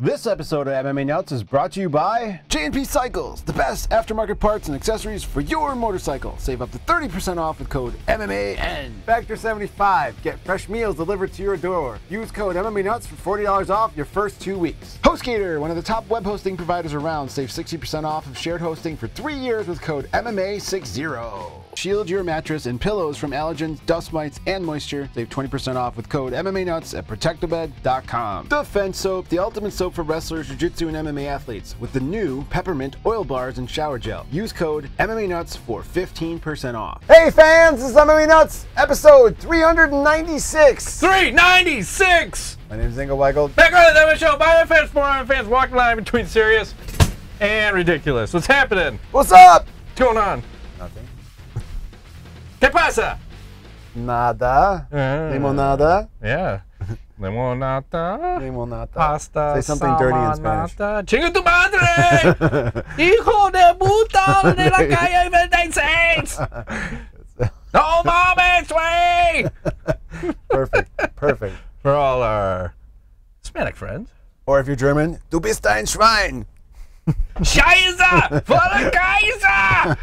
This episode of MMA Nuts is brought to you by J&P Cycles, the best aftermarket parts and accessories for your motorcycle. Save up to 30% off with code MMAN. Factor 75, get fresh meals delivered to your door. Use code MMA Nuts for $40 off your first 2 weeks. HostGator, one of the top web hosting providers around, save 60% off of shared hosting for 3 years with code MMA60. Shield your mattress and pillows from allergens, dust mites, and moisture. Save 20% off with code MMA Nuts at protectabed.com. Defense Soap, the ultimate soap for wrestlers, jiu-jitsu, and MMA athletes with the new peppermint oil bars and shower gel. Use code MMA Nuts for 15% off. Hey fans, this is MMA Nuts, episode 396. 396! My name is Ingo Weigel. Back on the show, by fans, for fans, walking line between serious and ridiculous. What's happening? What's up? What's going on? Nothing. ¿Qué pasa? Nada. Limonada. Yeah. Limonata. Limonada. Pasta. Say something dirty in Spanish. Chinga tu madre! Hijo de puta de la calle 26! No mames, way! Perfect. Perfect. For all our Hispanic friends. Or if you're German, du bist ein Schwein. Scheiße! For the Kaiser!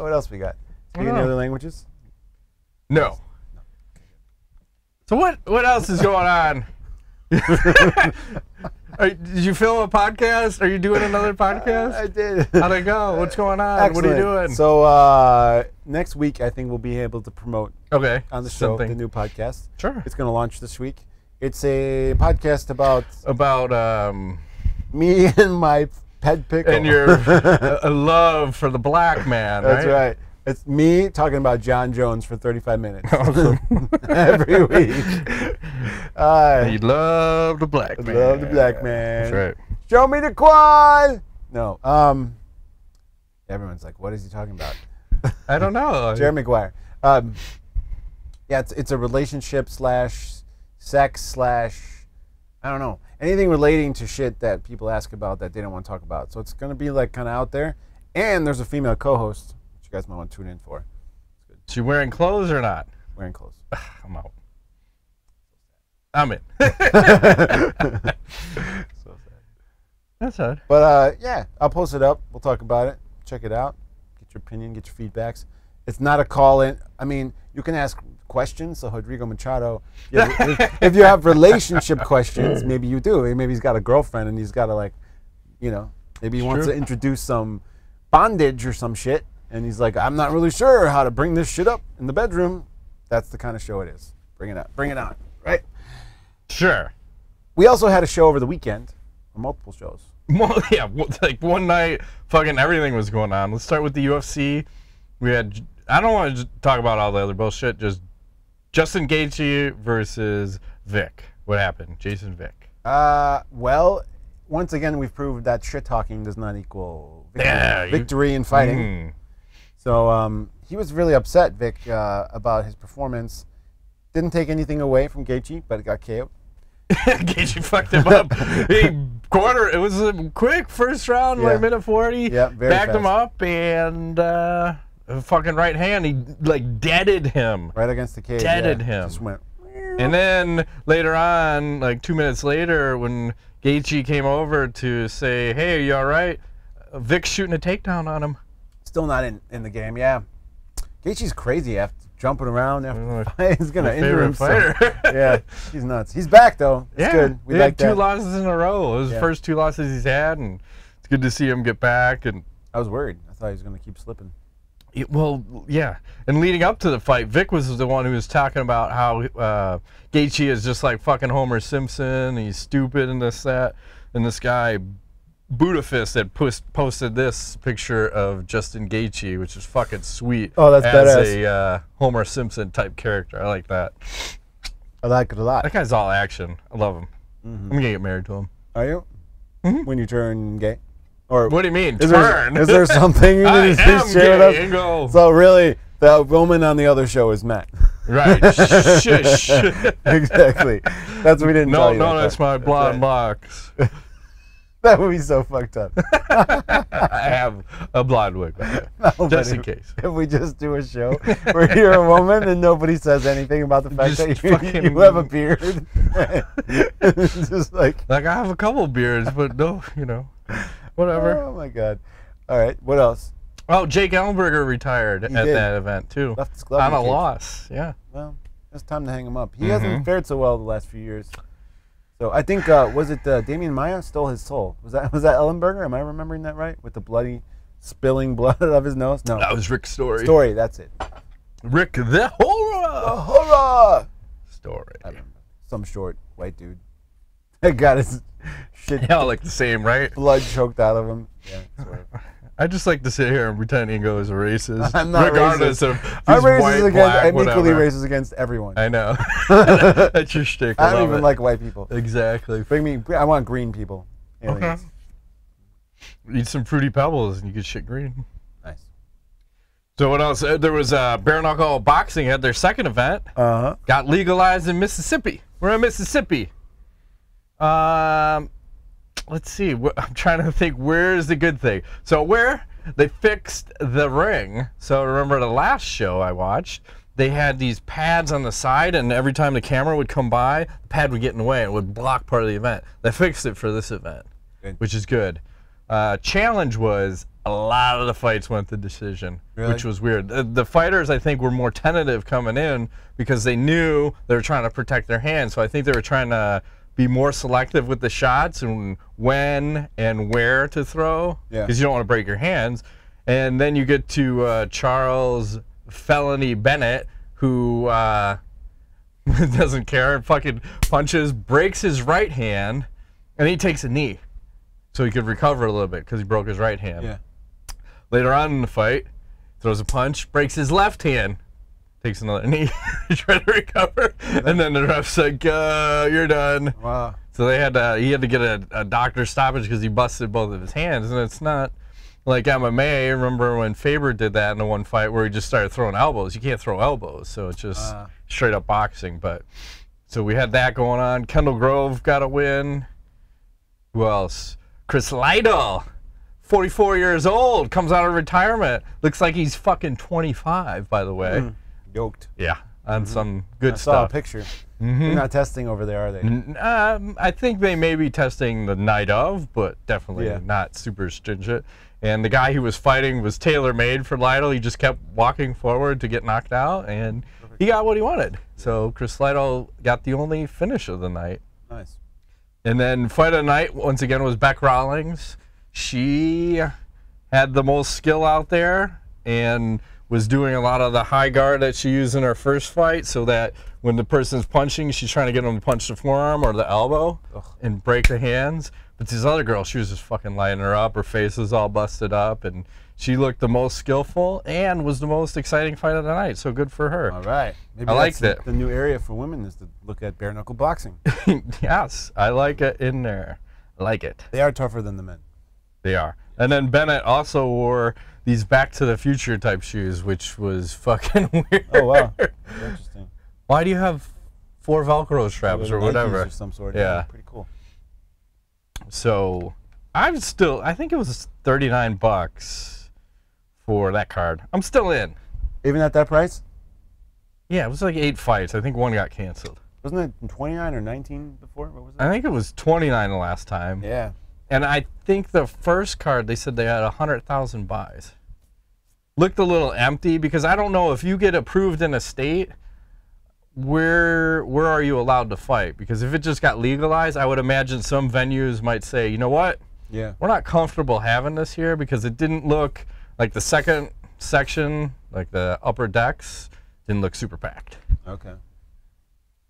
What else we got? Speak any other languages? No. So what else is going on? Did you film a podcast? Are you doing another podcast? I did. How'd it go? What's going on? Excellent. What are you doing? So next week, I think we'll be able to promote on the show the new podcast. Sure. It's going to launch this week. It's a podcast about me and my pet pickle. And your love for the black man, right? That's right. It's me talking about John Jones for 35 minutes. Awesome. Every week. You love the black man. Love the black man. That's right. Show me the quad. No. Everyone's like, what is he talking about? I don't know. Jerry Maguire. Yeah, it's a relationship / sex / I don't know. Anything relating to shit that people ask about that they don't want to talk about. So it's going to be like kind of out there. And there's a female co-host. You guys might want to tune in for. It's good. Is she wearing clothes or not? Wearing clothes. I'm out. I'm in. So sad. That's sad. But yeah, I'll post it up. We'll talk about it. Check it out. Get your opinion. Get your feedbacks. It's not a call-in. I mean, you can ask questions. So Rodrigo Machado, if you have relationship questions, maybe you do. Maybe he's got a girlfriend and he's got to like, maybe he wants to introduce some bondage or some shit. And he's like, I'm not really sure how to bring this shit up in the bedroom. That's the kind of show it is. Bring it up. Bring it on. Right? Sure. We also had a show over the weekend, or multiple shows. Well, yeah, like one night, fucking everything was going on. Let's start with the UFC. We had, I don't want to talk about all the other bullshit, just Justin Gaethje versus Vick. What happened? Jason Vick. Well, once again, we've proved that shit talking does not equal victory in fighting. So he was really upset, Vick, about his performance. Didn't take anything away from Gaethje, but it got KO'd. Gaethje fucked him up. It was a quick first round, like minute 40. Yeah, very backed fast. him up and fucking right hand, he like deaded him. Right against the cage. Deaded him. Just went. And then later on, like 2 minutes later, when Gaethje came over to say, "Hey, are you all right?" Vick's shooting a takedown on him. Still not in the game, yeah. Gaethje's crazy after jumping around after the fight. He's gonna injure himself. Yeah, he's nuts. He's back though. It's good. We had 2 losses in a row. It was the first 2 losses he's had, and it's good to see him get back. And I was worried. I thought he was gonna keep slipping. Well, yeah. And leading up to the fight, Vick was the one who was talking about how Gaethje is just like fucking Homer Simpson. He's stupid and this, that. And this guy, Budafist, had posted this picture of Justin Gaethje, which is fucking sweet. Oh, that's badass. As a Homer Simpson type character. I like that. I like it a lot. That guy's all action. I love him. I'm going to get married to him. Are you? When you turn gay? Or what do you mean, turn? Is there something you need to share with us? Ingo. So really, the woman on the other show is Matt. Right. Shush. Exactly. That's what we didn't tell you. No, that's my blonde box. That would be so fucked up. I have a blonde wig, no, just in case. If we just do a show where you're a woman and nobody says anything about the fact Just that you have a beard, it's just like I have a couple beards, but no, you know, whatever. Oh my god! All right, what else? Oh, Jake Ellenberger retired at did. that event too. Left his glove on in the a cage. loss. Yeah. Well, it's time to hang him up. He hasn't fared so well the last few years. So I think was it Damian Maia stole his soul? Was that Ellenberger? Am I remembering that right? With the bloody spilling blood out of his nose? No, That was Rick Story. Story. That's it. Rick the horror. The horror. Story. I remember. Some short white dude that got his shit. They all look the same, right? Blood choked out of him. Yeah. Sort of. I just like to sit here and pretend Ingo is a racist. I'm not regardless racist. of if I'm he's racist white, against. black, I'm equally whatever. racist against everyone. I know. That's your shtick. I don't love even it. like white people. Exactly. Bring me. I want green people. Aliens. Okay. Eat some Fruity Pebbles and you get shit green. Nice. So what else? There was bare knuckle boxing had their second event. Got legalized in Mississippi. We're in Mississippi. Let's see. I'm trying to think. Where's the good thing? So where they fixed the ring. So remember the last show I watched? They had these pads on the side, and every time the camera would come by, the pad would get in the way and would block part of the event. They fixed it for this event, which is good. Challenge was a lot of the fights went to decision, which was weird. The fighters, I think, were more tentative coming in because they knew they were trying to protect their hands. So I think they were trying to be more selective with the shots and when and where to throw, because you don't want to break your hands. And then you get to Charles Felony Bennett, who doesn't care and fucking punches, breaks his right hand, and he takes a knee so he could recover a little bit because he broke his right hand. Yeah. Later on in the fight, throws a punch, breaks his left hand, takes another knee to try to recover, and then the ref's like, "You're done." Wow. So they had he had to get a doctor stoppage because he busted both of his hands, and it's not like MMA. Remember when Faber did that in the one fight where he just started throwing elbows? You can't throw elbows, so it's just straight up boxing. But so we had that going on. Kendall Grove got a win. Who else? Chris Lytle, 44 years old, comes out of retirement. Looks like he's fucking 25, by the way. Yoked. Yeah, on some good I stuff. saw a picture. They're not testing over there, are they? I think they may be testing the night of, but definitely not super stringent. And the guy who was fighting was tailor-made for Lytle. He just kept walking forward to get knocked out, and he got what he wanted. So Chris Lytle got the only finish of the night. Nice. And then fight of the night, once again, was Beck Rawlings. She had the most skill out there and was doing a lot of the high guard that she used in her first fight, so that when the person's punching, she's trying to get them to punch the forearm or the elbow and break the hands. But this other girl, she was just fucking lighting her up. Her face was all busted up, and she looked the most skillful and was the most exciting fight of the night. So good for her. All right. Maybe I liked it. The new area for women is to look at bare knuckle boxing. Yes, I like it in there. I like it. They are tougher than the men. They are. And then Bennett also wore these Back to the Future type shoes, which was fucking weird. Oh, wow. Interesting. Why do you have 4 Velcro straps or whatever? Of some sort. Yeah. Pretty cool. So I think it was $39 for that card. I'm still in. Even at that price? Yeah, it was like 8 fights. I think one got canceled. Wasn't it 29 or 19 before? What was it? I think it was 29 the last time. Yeah. And I think the first card, they said they had 100,000 buys. Looked a little empty because I don't know if you get approved in a state, where are you allowed to fight? Because if it just got legalized, I would imagine some venues might say, you know what? Yeah. We're not comfortable having this here because it didn't look like the second section, like the upper decks, didn't look super packed. Okay.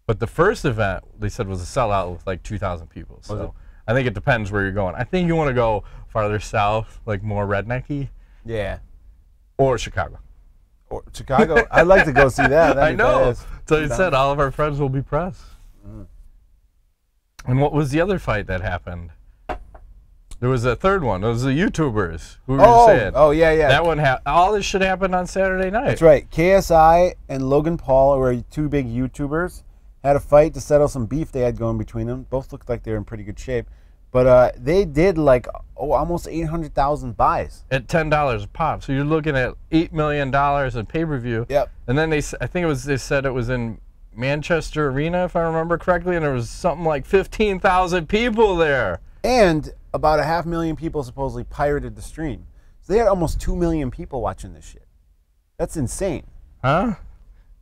But the first event, they said, was a sellout with like 2,000 people. So I think it depends where you're going. I think you want to go farther south, like more rednecky. Yeah. Or Chicago. Or Chicago. I'd like to go see that. I know. So he said all of our friends will be pressed. And what was the other fight that happened? There was a third one. It was the YouTubers who were saying. Oh, yeah, yeah. That one, all this shit happened on Saturday night. That's right. KSI and Logan Paul, who are 2 big YouTubers, had a fight to settle some beef they had going between them. Both looked like they were in pretty good shape. But they did like almost 800,000 buys at $10 a pop. So you're looking at $8 million in pay-per-view. Yep. And then I think they said it was in Manchester Arena, if I remember correctly, and there was something like 15,000 people there. And about 500,000 people supposedly pirated the stream. So they had almost 2 million people watching this shit. That's insane. Huh?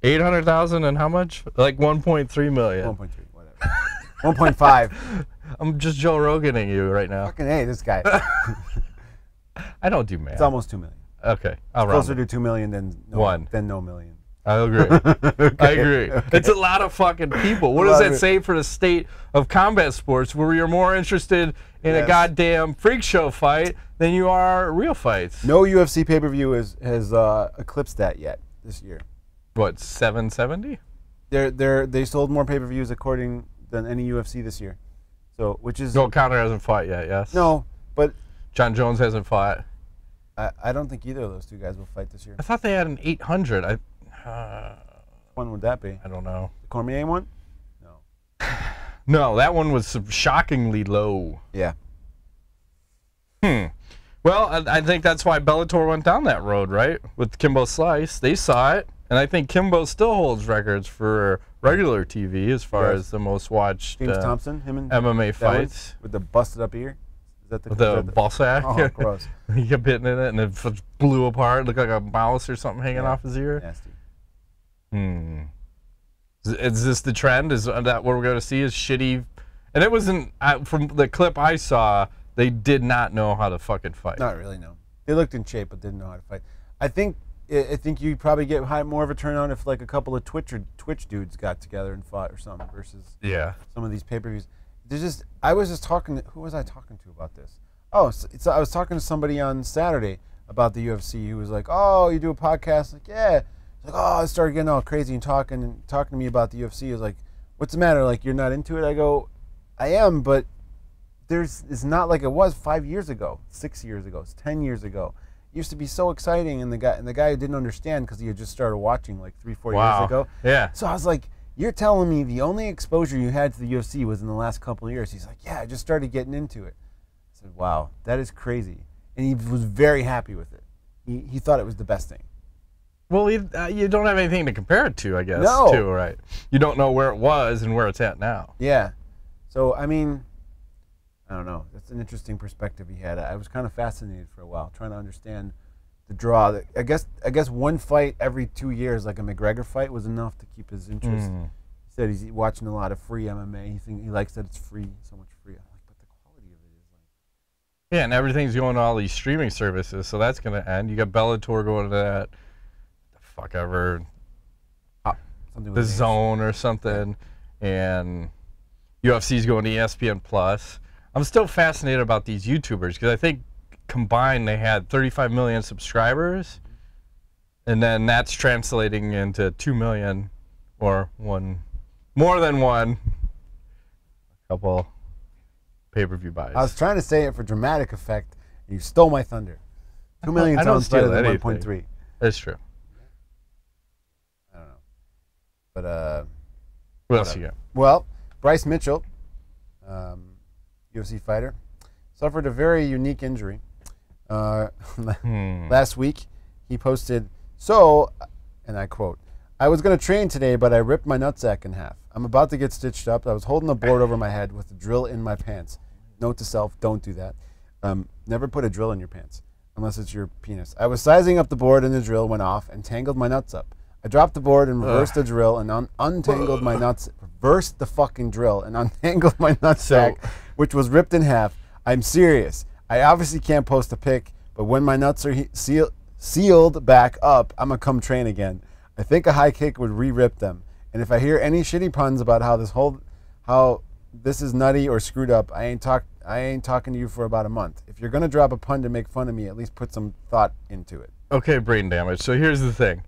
800,000 and how much? Like 1.3 million. 1.3, whatever. 1.5. I'm just Joe Roganing you right now. Fucking hey, this guy. I don't do math. It's almost 2 million. Okay. Closer to 2 million than no million. I agree. Okay. I agree. Okay. It's a lot of fucking people. What does that say for the state of combat sports, where you're more interested in a goddamn freak show fight than you are real fights? No UFC pay-per-view has eclipsed that yet this year. What, 770? They sold more pay-per-views than any UFC this year. So, which is no, Conor hasn't fought yet. Yes. No, but John Jones hasn't fought. I don't think either of those two guys will fight this year. I thought they had an 800. Which one would that be? I don't know. The Cormier one? No. No, that one was shockingly low. Yeah. Well, I think that's why Bellator went down that road, right? With Kimbo Slice. They saw it, and I think Kimbo still holds records for regular TV as far as the most watched James Thompson, him and MMA fights. With the busted up ear? Is that with the ball sack? Oh, gross. He kept hitting it, and it blew apart. Looked like a mouse or something hanging off his ear. Nasty. Is this the trend? Is that what we're going to see? Is shitty? And it wasn't, from the clip I saw, they did not know how to fucking fight. Not really, no. They looked in shape, but didn't know how to fight. I think you'd probably get more of a turnout if like a couple of Twitch dudes got together and fought or something versus some of these pay-per-views. I was just talking to, who was I talking to about this? Oh, so I was talking to somebody on Saturday about the UFC who was like, oh, you do a podcast? Like, yeah. Like, oh, I started getting all crazy and talking to me about the UFC. I was like, what's the matter? Like, you're not into it? I go, I am, but it's not like it was 5 years ago, 6 years ago, 10 years ago. It used to be so exciting, and the guy who didn't understand because he had just started watching like 3-4 years ago. Yeah. So I was like, you're telling me the only exposure you had to the UFC was in the last couple of years? He's like, yeah, I just started getting into it. I said, wow, that is crazy. And he was very happy with it. He thought it was the best thing. Well, you don't have anything to compare it to, I guess, too, right? You don't know where it was and where it's at now. Yeah. So, I mean, I don't know. That's an interesting perspective he had. I was kind of fascinated for a while, trying to understand the draw. I guess one fight every 2 years, like a McGregor fight, was enough to keep his interest. He said he's watching a lot of free MMA. He likes that it's free, so much free. I'm like, but the quality of it is like... Yeah, and everything's going to all these streaming services, so that's going to end. You got Bellator going to that. Fuck ever, the Zone or something, and UFC's going to ESPN Plus. I'm still fascinated about these YouTubers because I think combined they had 35 million subscribers, and then that's translating into 2 million or more than one, a couple pay-per-view buys. I was trying to say it for dramatic effect, and you stole my thunder. 2 million sounds better than 1.3. That's true. But what else you got? Well, Bryce Mitchell, UFC fighter, suffered a very unique injury. Last week, he posted, and I quote, I was going to train today, but I ripped my nutsack in half. I'm about to get stitched up. I was holding a board over my head with a drill in my pants. Note to self, don't do that. Never put a drill in your pants, unless it's your penis. I was sizing up the board and the drill went off and tangled my nuts up. I dropped the board and reversed the drill and untangled my nuts. Reversed the fucking drill and untangled my nutsack, which was ripped in half. I'm serious. I obviously can't post a pic, but when my nuts are sealed back up, I'm gonna come train again. I think a high kick would re-rip them. And if I hear any shitty puns about how this is nutty or screwed up, I ain't talking to you for about a month. If you're gonna drop a pun to make fun of me, at least put some thought into it. Okay, brain damage. So here's the thing.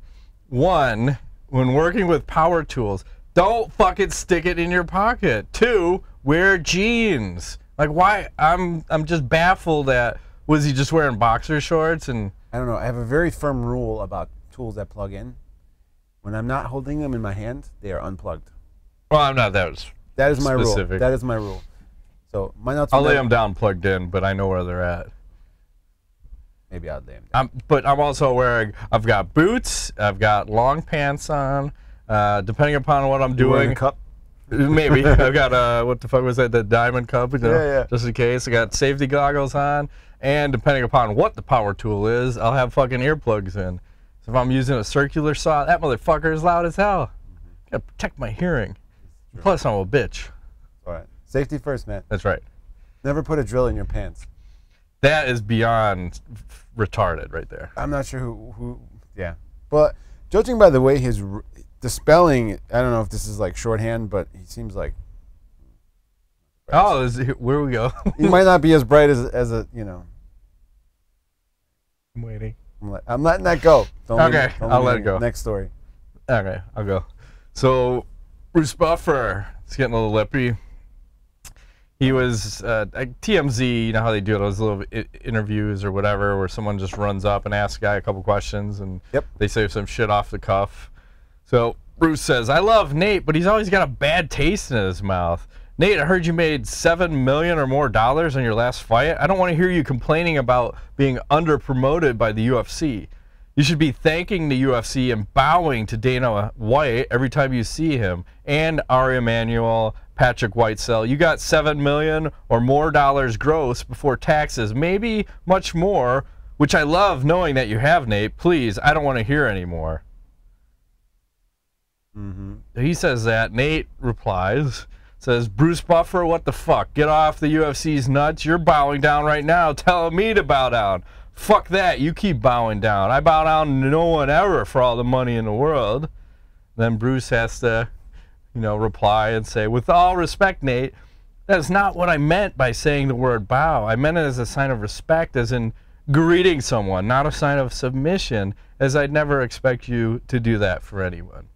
One, when working with power tools, don't fucking stick it in your pocket. Two, wear jeans. Like, why? I'm just baffled at, was he just wearing boxer shorts? And I don't know. I have a very firm rule about tools that plug in. When I'm not holding them in my hand, they are unplugged. Well, I'm not that That is my specific. rule. That is my rule. So my notes. I'll lay them down plugged in, but I know where they're at. Maybe I'll lay them down. But I'm also wearing. I've got boots. I've got long pants on. Depending upon what I'm doing. A cup. Maybe. I've got what the fuck was that? The diamond cup. You know, yeah. Just in case. I got safety goggles on, and depending upon what the power tool is, I'll have fucking earplugs in. So if I'm using a circular saw, that motherfucker is loud as hell. Gotta protect my hearing. Plus, I'm a bitch. All right. Safety first, man. That's right. Never put a drill in your pants. That is beyond retarded right there. I'm not sure who yeah. But judging by the way the spelling, I don't know if this is like shorthand, but he seems like. Oh, where we go? He might not be as bright as a, you know. I'm waiting. I'm letting that go. Okay, I'll let it go. Next story. Okay, I'll go. So, Bruce Buffer is getting a little lippy. He was TMZ, you know how they do those little interviews or whatever, where someone just runs up and asks a guy a couple questions, and they say some shit off the cuff. So Bruce says, "I love Nate, but he's always got a bad taste in his mouth. Nate, I heard you made $7 million or more on your last fight. I don't want to hear you complaining about being under-promoted by the UFC. You should be thanking the UFC and bowing to Dana White every time you see him, and Ari Emanuel, Patrick Whitesell. You got $7 million or more gross before taxes, maybe much more, which I love knowing that you have, Nate. Please, I don't want to hear anymore." He says that. Nate replies, says, "Bruce Buffer, what the fuck? Get off the UFC's nuts. You're bowing down right now, telling me to bow down. Fuck that. You keep bowing down. I bow down to no one ever for all the money in the world." Then Bruce has to, you know, reply and say, "With all respect, Nate, that's not what I meant by saying the word bow. I meant it as a sign of respect, as in greeting someone, not a sign of submission, as I'd never expect you to do that for anyone."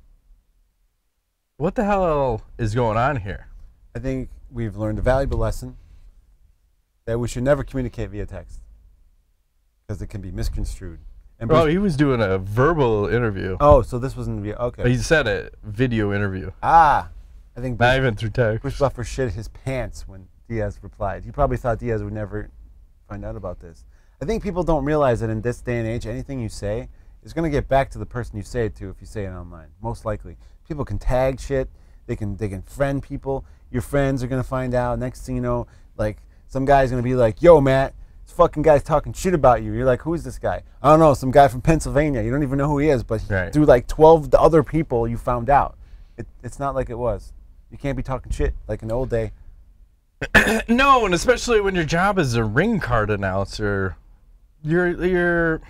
What the hell is going on here? I think we've learned a valuable lesson that we should never communicate via text because it can be misconstrued. And Bro, he was doing a verbal interview. Oh, so this wasn't via, okay. He said a video interview. Ah, I think not even through text. Bruce Buffer shit his pants when Diaz replied. He probably thought Diaz would never find out about this. I think people don't realize that in this day and age, anything you say is going to get back to the person you say it to if you say it online. Most likely. People can tag shit. They can friend people. Your friends are going to find out. Next thing you know, like, some guy's going to be like, "Yo, Matt, this fucking guy's talking shit about you." You're like, "Who's this guy?" "I don't know, some guy from Pennsylvania." You don't even know who he is, but through like 12 other people, you found out. It's not like it was. You can't be talking shit like in the old day. No, and especially when your job is a ring card announcer, you're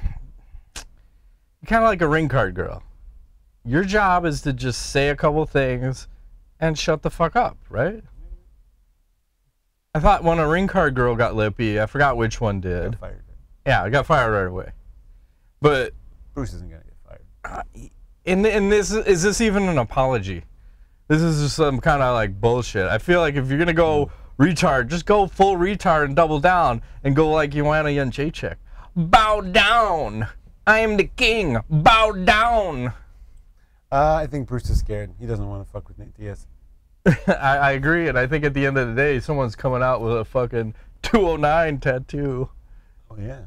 kind of like a ring card girl. Your job is to just say a couple things and shut the fuck up, right? I thought when a ring card girl got lippy, I forgot which one did. Got fired. Yeah, I got fired right away. But Bruce isn't gonna get fired. And this is this even an apology? This is just some kind of like bullshit. I feel like if you're gonna go retard, just go full retard and double down and go like Joanna Jędrzejczyk. Bow down. I am the king. Bow down. I think Bruce is scared. He doesn't want to fuck with Nate Diaz. I agree, and I think at the end of the day, someone's coming out with a fucking 209 tattoo. Oh, yeah.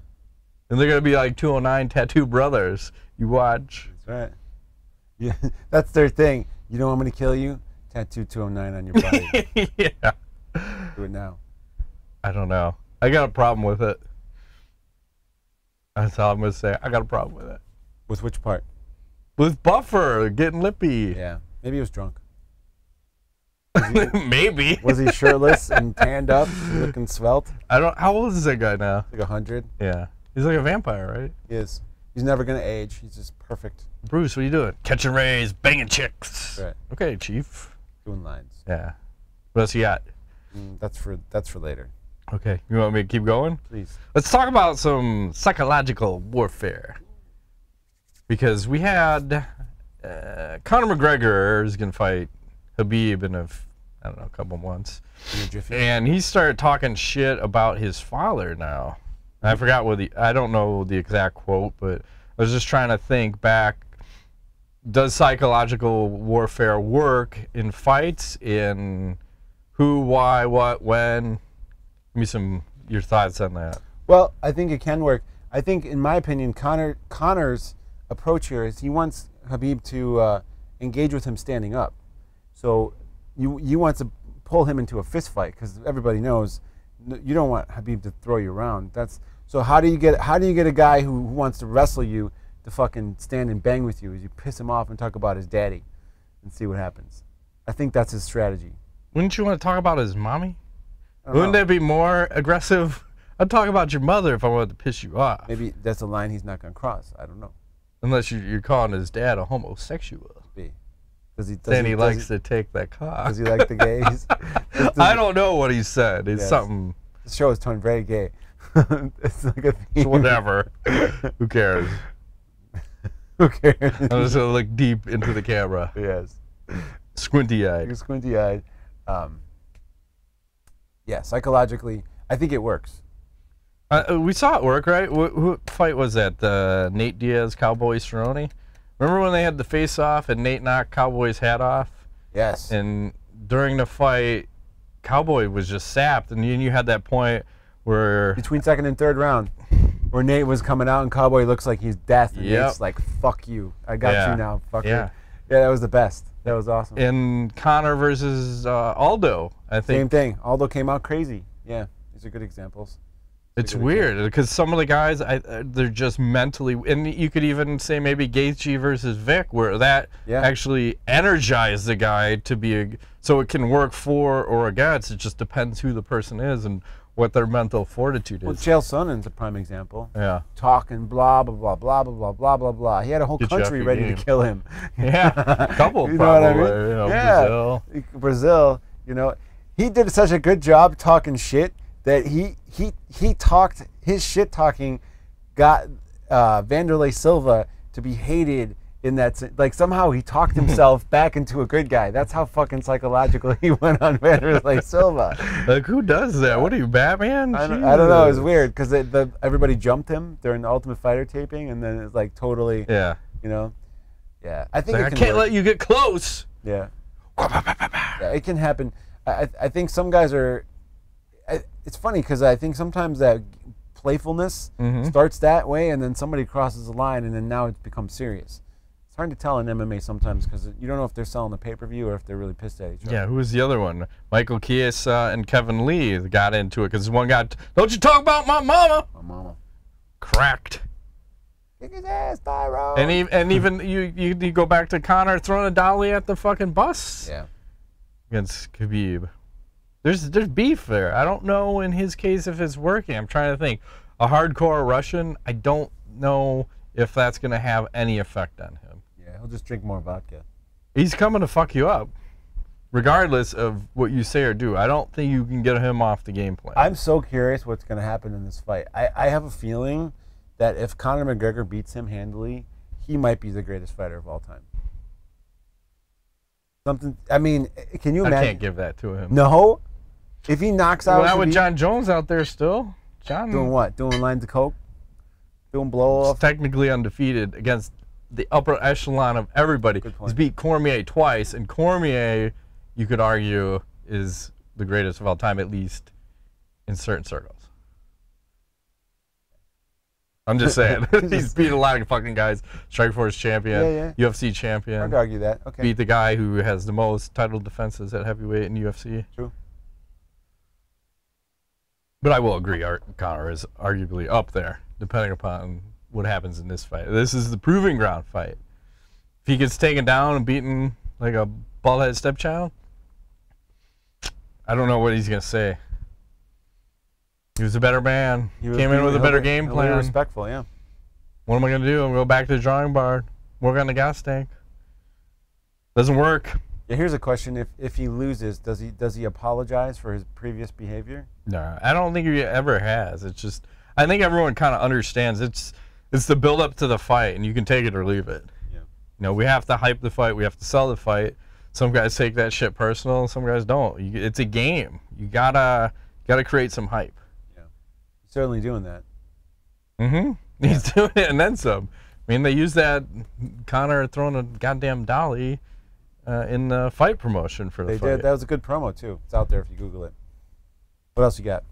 And they're going to be like 209 tattoo brothers. You watch. That's right. Yeah, that's their thing. You know I'm going to kill you? Tattoo 209 on your body. Yeah. Do it now. I don't know. I got a problem with it. That's all I'm going to say. I got a problem with it. With which part? With Buffer getting lippy. Yeah. Maybe he was drunk. Maybe. Was he shirtless and tanned up, looking svelte? I don't. How old is that guy now? Like 100. Yeah. He's like a vampire, right? He is. He's never going to age. He's just perfect. Bruce, what are you doing? Catching rays, banging chicks. Right. Okay, Chief. Doing lines. Yeah. What else you got? That's for later. Okay. You want me to keep going? Please. Let's talk about some psychological warfare. Because we had Conor McGregor is going to fight Khabib in I don't know, a couple months. And he started talking shit about his father now. I forgot I don't know the exact quote, but I was just trying to think back. Does psychological warfare work in fights? In who, why, what, when? Give me your thoughts on that. Well, I think it can work. I think, in my opinion, Conor's approach here is he wants Khabib to engage with him standing up. So you want to pull him into a fist fight because everybody knows you don't want Khabib to throw you around. So how do you get a guy who wants to wrestle you to fucking stand and bang with you? Is you piss him off and talk about his daddy and see what happens. I think that's his strategy. Wouldn't you want to talk about his mommy? Wouldn't that be more aggressive? I'd talk about your mother if I wanted to piss you off. Maybe that's a line he's not going to cross. I don't know. Unless you're calling his dad a homosexual. Saying he likes to take that cock. Does he like the gays? I don't know what he said. It's something. The show is turned very gay. It's like a theme. Whatever. Who cares? Who cares? I'm just going to look deep into the camera. Yes. Squinty-eyed. You're squinty-eyed. Yeah, psychologically, I think it works. We saw it work, right? What fight was that? Nate Diaz, Cowboy Cerrone? Remember when they had the face-off and Nate knocked Cowboy's hat off? Yes. And during the fight, Cowboy was just sapped, and you had that point where... Between second and third round, where Nate was coming out and Cowboy looks like he's death, and Nate's like, fuck you. I got you now, fucker. Yeah, that was the best. That was awesome. And Conor versus Aldo, I think. Same thing. Aldo came out crazy. Yeah, these are good examples. It's weird because some of the guys, they're just mentally, and you could even say maybe Gaethje versus Vick, where that actually energized the guy to be, so it can work for or against. It just depends who the person is and what their mental fortitude is. Well, Chael Sonnen's a prime example. Yeah. Talking blah, blah, blah, blah, blah, blah, blah, blah. He had a whole country ready to kill him. Yeah, a couple you know probably. What I mean? You know, yeah. Brazil, you know. He did such a good job talking shit that he talked, his shit talking got Vanderlei Silva to be hated in that, like somehow he talked himself back into a good guy. That's how fucking psychological he went on Vanderlei Silva. Like, who does that? What are you, Batman? I don't know. It was weird because everybody jumped him during the Ultimate Fighter taping, and then it's like totally, you know, I think like, I can't let you get close. Yeah, it can happen. I think some guys are. It's funny because I think sometimes that playfulness starts that way, and then somebody crosses the line, and then now it becomes serious. It's hard to tell in MMA sometimes because you don't know if they're selling a pay-per-view or if they're really pissed at each other. Yeah, who was the other one? Michael Chiesa and Kevin Lee got into it because one got, don't you talk about my mama. My mama. Cracked. Kick his ass, Tyrone. And even you go back to Conor throwing a dolly at the fucking bus. Yeah. Against Khabib. There's beef there. I don't know in his case if it's working. I'm trying to think. A hardcore Russian, I don't know if that's going to have any effect on him. Yeah, he'll just drink more vodka. He's coming to fuck you up, regardless of what you say or do. I don't think you can get him off the game plan. I'm so curious what's going to happen in this fight. I have a feeling that if Conor McGregor beats him handily, he might be the greatest fighter of all time. I mean, can you imagine? I can't give that to him. No? If he knocks out... Well, with John Jones out there still. John doing what? Doing lines of coke? Doing blow-off? Technically undefeated against the upper echelon of everybody. He's beat Cormier twice, and Cormier, you could argue, is the greatest of all time, at least in certain circles. I'm just saying. He's beat a lot of fucking guys. Strikeforce champion, UFC champion. Hard to argue that. Okay. Beat the guy who has the most title defenses at heavyweight in UFC. True. But I will agree, Conor is arguably up there, depending upon what happens in this fight. This is the proving ground fight. If he gets taken down and beaten like a bald-headed stepchild, I don't know what he's going to say. He was a better man. Came in with a better game plan. Respectful, yeah. What am I going to do? I'm going to go back to the drawing board, work on the gas tank. Doesn't work. Yeah, here's a question: If he loses, does he apologize for his previous behavior? No, I don't think he ever has. It's just I think everyone kind of understands it's the build up to the fight, and you can take it or leave it. Yeah. You know, we have to hype the fight. We have to sell the fight. Some guys take that shit personal, and some guys don't. It's a game. You gotta create some hype. Yeah, he's certainly doing that. Mm-hmm. Yeah. He's doing it and then some. I mean, they used that Conor throwing a goddamn dolly in the fight promotion for the fight. They did. That was a good promo too. It's out there if you Google it. What else you got?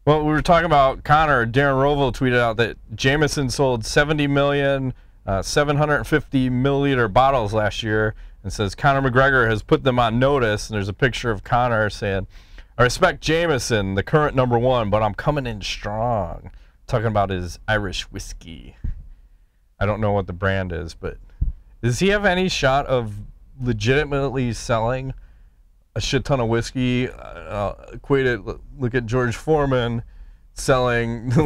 Well, we were talking about Conor. Darren Rovell tweeted out that Jameson sold 70 million 750 milliliter bottles last year, and says Conor McGregor has put them on notice. And there's a picture of Conor saying, "I respect Jameson, the current #1, but I'm coming in strong." Talking about his Irish whiskey. I don't know what the brand is, but does he have any shot of legitimately selling a shit ton of whiskey? Look at George Foreman selling the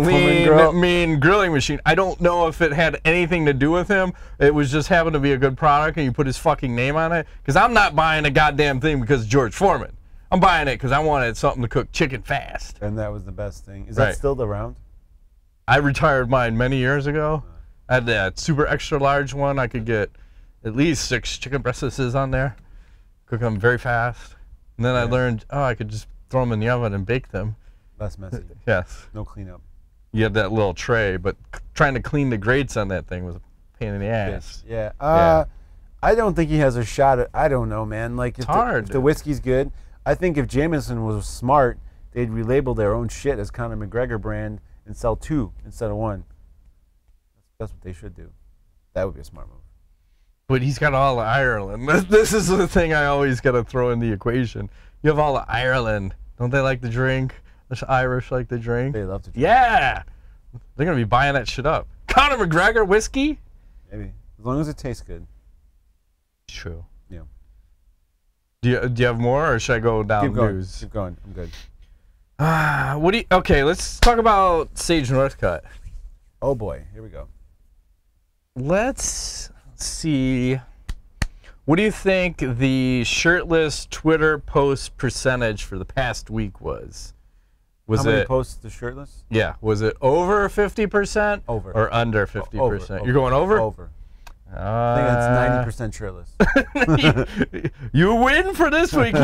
mean grilling machine. I don't know if it had anything to do with him. It was just happened to be a good product, and you put his fucking name on it. Because I'm not buying a goddamn thing because of George Foreman. I'm buying it because I wanted something to cook chicken fast. And that was the best thing. Is that still around? I retired mine many years ago. I had that super extra large one. I could get at least 6 chicken breasts on there. Cook them very fast. And then I learned, I could just throw them in the oven and bake them. Less messy. Yes. No cleanup. You had that little tray, but trying to clean the grates on that thing was a pain in the ass. Yeah. I don't think he has a shot at, I don't know, man. Like, if the whiskey's good, I think if Jameson was smart, they'd relabel their own shit as Conor McGregor brand and sell 2 instead of 1. That's what they should do. That would be a smart move. But he's got all of Ireland. This is the thing I always got to throw in the equation. You have all of Ireland. Don't they like to drink? The Irish like to drink. They love to drink. Yeah. They're going to be buying that shit up. Conor McGregor whiskey? Maybe. As long as it tastes good. True. Yeah. Do you have more, or should I go down news? Keep going. I'm good. Okay, let's talk about Sage Northcutt. Oh boy, here we go. Let's see. What do you think the shirtless Twitter post percentage for the past week was? How many posts the shirtless? Yeah. Was it over 50%? Over. Or under 50%? Over. You're going over? Over. I think that's 90% shirtless. You win for this week.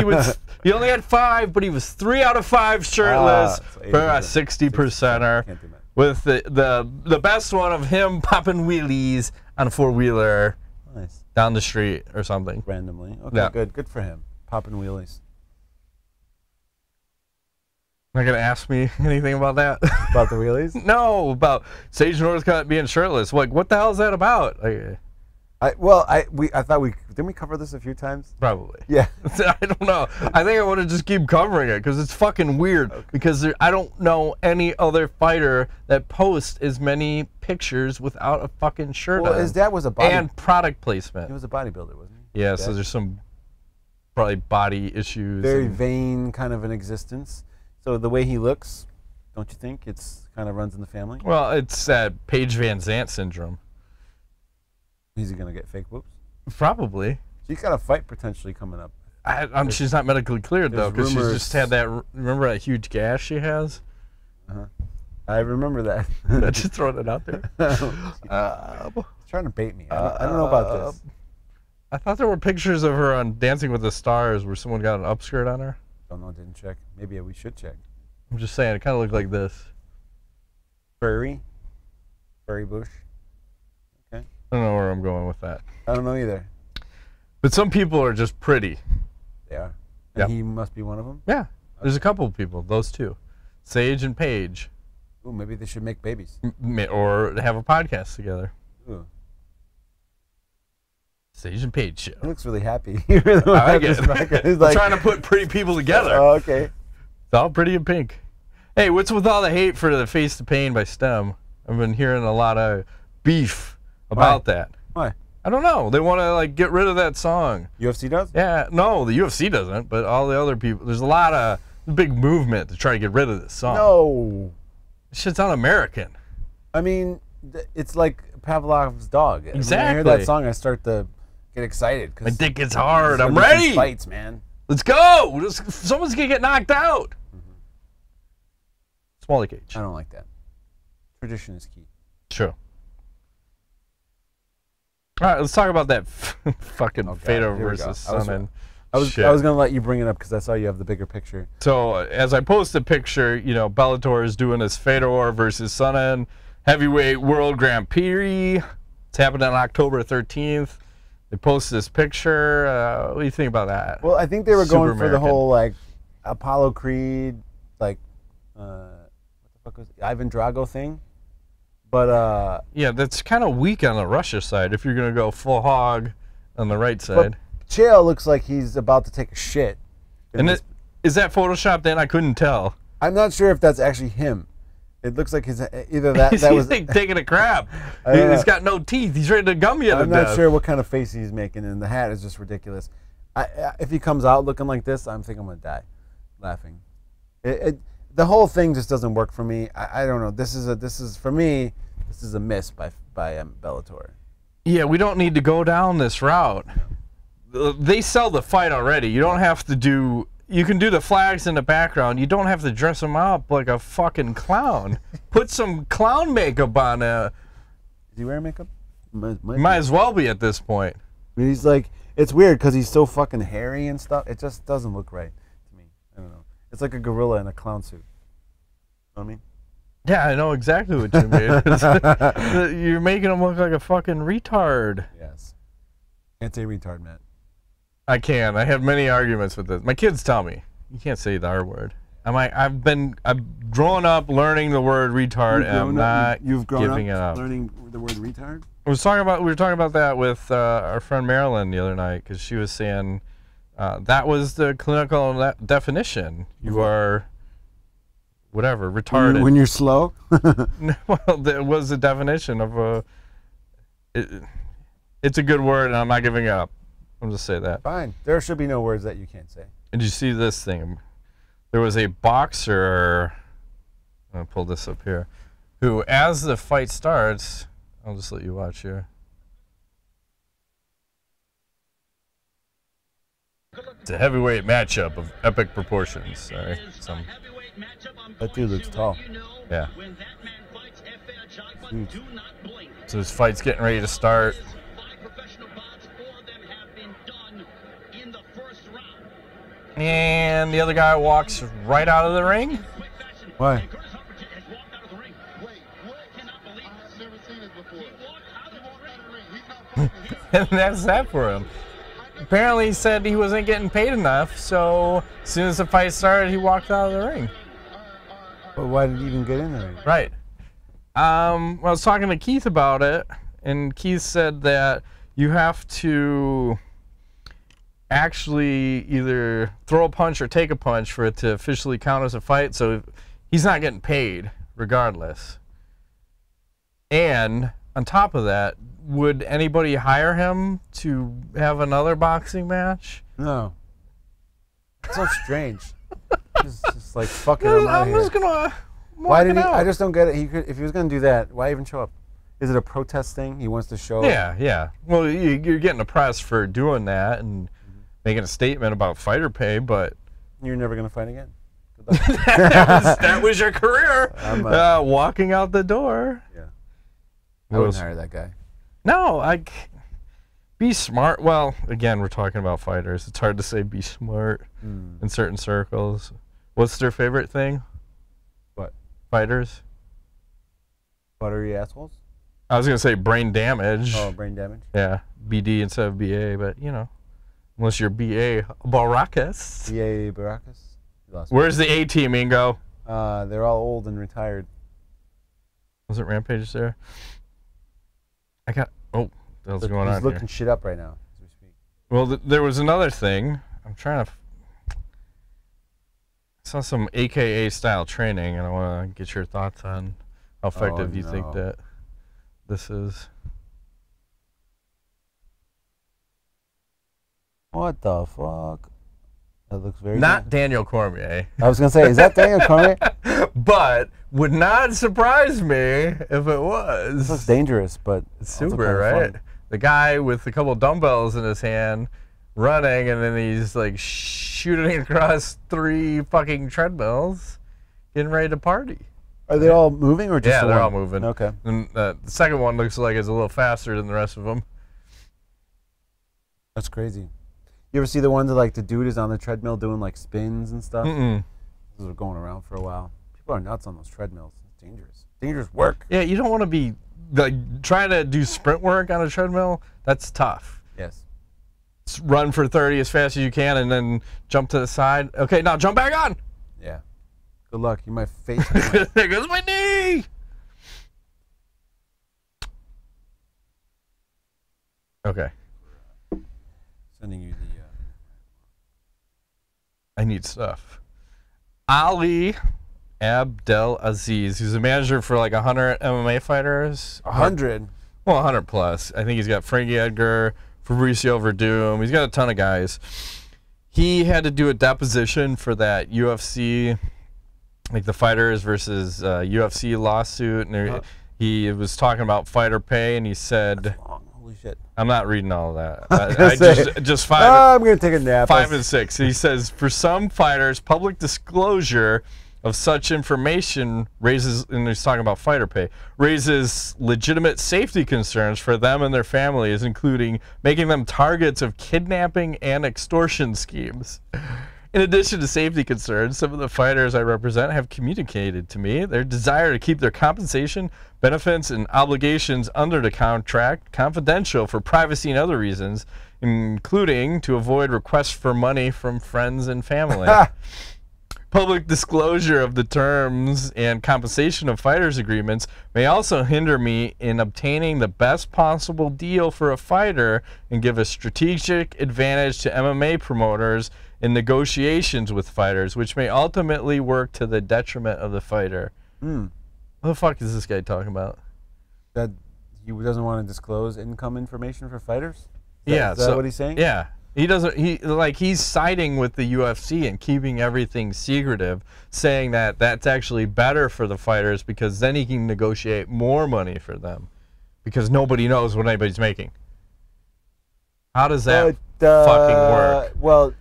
He only had 5, but he was 3 out of 5 shirtless so for a 60%er. Can't do that. With the best one of him popping wheelies on a 4-wheeler down the street or something. Randomly. Okay, good for him. Popping wheelies. Not going to ask me anything about that? About the wheelies? No, about Sage Northcutt being shirtless. Like, what the hell is that about? I thought didn't we cover this a few times? Probably. Yeah. I don't know. I think I want to just keep covering it because it's fucking weird. Okay. Because I don't know any other fighter that posts as many pictures without a fucking shirt on. His dad was a body and product placement. He was a bodybuilder, wasn't he? Yeah. So there's some probably body issues. Very vain kind of an existence. So the way he looks, don't you think it's kind of runs in the family? Well, it's that Paige Van Zandt syndrome. Is he gonna get fake boobs? Probably. She's got a fight potentially coming up. She's not medically cleared though, because she's just had that. Remember that huge gash she has? I remember that. I'm just throwing it out there. Trying to bait me. I don't know about this. I thought there were pictures of her on Dancing with the Stars where someone got an upskirt on her. Don't know. Didn't check. Maybe we should check. I'm just saying. It kind of looked like this. Furry bush. Okay. I don't know where I'm going with that. I don't know either. But some people are just pretty. They are. And he must be one of them? Yeah. There's a couple of people. Those two. Sage and Paige. Ooh, maybe they should make babies. Or have a podcast together. Ooh. Sage and Paige show. He looks really happy. He really I like it. He's like, trying to put pretty people together. Oh, okay. It's all pretty and pink. Hey, what's with all the hate for the Face the Pain by STEM? I've been hearing a lot of beef about that. Why? I don't know. They want to like get rid of that song. UFC does? Yeah. No, the UFC doesn't, but all the other people. There's a lot of big movement to try to get rid of this song. No. This shit's un-American. I mean, it's like Pavlov's dog. Exactly. When I hear that song, I start to get excited. My dick gets hard. I'm ready. Fights, man. Let's go. Someone's going to get knocked out. Smalley Cage. I don't like that. Tradition is key. True. All right, let's talk about that fucking Fedor versus Sonnen. I was going to let you bring it up because I saw you have the bigger picture. So as I post the picture, you know, Bellator is doing this Fedor versus Sonnen heavyweight world Grand Prix. It's happening on October 13th. They posted this picture. What do you think about that? Well, I think they were going for the whole like Apollo Creed, like Ivan Drago thing. But yeah, that's kind of weak on the Russia side if you're gonna go full hog on the right side. Chael looks like he's about to take a shit. And is that Photoshop? Then I couldn't tell. I'm not sure if that's actually him. It looks like he's either that. That was like taking a crap. He's got no teeth. He's ready to gum you to death. I'm not sure what kind of face he's making, and the hat is just ridiculous. If he comes out looking like this, I'm thinking I'm gonna die, laughing. The whole thing just doesn't work for me. I don't know. This is for me. This is a miss by Bellator. Yeah, we don't need to go down this route. They sell the fight already. You don't have to do. You can do the flags in the background. You don't have to dress him up like a fucking clown. Put some clown makeup on. Is he wearing makeup? Might as well be at this point. He's like, it's weird because he's so fucking hairy and stuff. It just doesn't look right to me. I don't know. It's like a gorilla in a clown suit. You know what I mean? Yeah, I know exactly what you mean. You're making him look like a fucking retard. Yes. Can't say retard, Matt. I can. I have many arguments with this. My kids tell me you can't say the R word. I've grown up learning the word retard, and I'm not giving it up. Learning the word retard. We were talking about that with our friend Marilyn the other night because she was saying that was the clinical definition. You are whatever retarded when you're slow. Well, that was the definition of a. It's a good word, and I'm not giving it up. I'll just say that. Fine. There should be no words that you can't say. And did you see this thing? There was a boxer, I'm going to pull this up here, who, as the fight starts, I'll just let you watch here. It's a heavyweight matchup of epic proportions. Sorry. That dude looks tall. Yeah. So this fight's getting ready to start. And the other guy walks right out of the ring. Why? And that's that for him. Apparently he said he wasn't getting paid enough, so as soon as the fight started, he walked out of the ring. But why did he even get in there? Right. I was talking to Keith about it, and Keith said that you have to actually either throw a punch or take a punch for it to officially count as a fight, so he's not getting paid regardless. And on top of that, would anybody hire him to have another boxing match? No. It's so strange. Just like fucking him out I'm just gonna why did he? I just don't get it. He could, if he was gonna do that, why even show up? Is it a protest thing? He wants to show. Yeah. Well, you're getting the press for doing that and making a statement about fighter pay, but you're never gonna fight again. that was your career. Walking out the door. Yeah. I wouldn't hire that guy. No, be smart. Well, again, we're talking about fighters. It's hard to say be smart in certain circles. What's their favorite thing? What? Fighters. Buttery assholes? I was going to say brain damage. Oh, brain damage? Yeah, BD instead of BA, but, you know, unless you're BA Baracus. BA Baracus? Where's the A team, Ingo? They're all old and retired. Was it Rampage there? Oh, what's going on here? He's looking shit up right now as we speak. Well, there was another thing. I'm trying to. I saw some AKA style training, and I want to get your thoughts on how effective you think that this is. What the fuck? That looks very not good. Daniel Cormier. I was gonna say, is that Daniel Cormier? But would not surprise me if it was. This looks dangerous, but it's super, right? Fun. The guy with a couple dumbbells in his hand, running, and then he's like shooting across 3 fucking treadmills, getting ready to party. Are they all moving or just? Yeah, they're all moving. Okay. And the second one looks like it's a little faster than the rest of them. That's crazy. You ever see the ones that like the dude is on the treadmill doing like spins and stuff? Those are going around for a while. People are nuts on those treadmills. It's dangerous. Dangerous work. Yeah, you don't want to be like trying to do sprint work on a treadmill. That's tough. Yes. Run for 30 as fast as you can and then jump to the side. Okay, now jump back on. Yeah. Good luck. You might face. There goes my knee. Okay. Sending you the. I need stuff. Ali Abdelaziz, who's a manager for like 100 MMA fighters. 100. Well, 100 plus. I think he's got Frankie Edgar, Fabricio Verdum. He's got a ton of guys. He had to do a deposition for that UFC, like the fighters versus UFC lawsuit, and he was talking about fighter pay, and he said, "Holy shit!" I'm not reading all of that. I just five. I'm gonna take a nap. 5 and 6. He says, for some fighters, public disclosure of such information raises, and he's talking about fighter pay, raises legitimate safety concerns for them and their families, including making them targets of kidnapping and extortion schemes. In addition to safety concerns, some of the fighters I represent have communicated to me their desire to keep their compensation, benefits, and obligations under the contract confidential for privacy and other reasons, including to avoid requests for money from friends and family. Public disclosure of the terms and compensation of fighters' agreements may also hinder me in obtaining the best possible deal for a fighter and give a strategic advantage to MMA promoters in negotiations with fighters, which may ultimately work to the detriment of the fighter. What the fuck is this guy talking about? That he doesn't want to disclose income information for fighters? Is that what he's saying? Yeah. He doesn't. He's siding with the UFC and keeping everything secretive, saying that that's actually better for the fighters because then he can negotiate more money for them, because nobody knows what anybody's making. How does that fucking work? Well,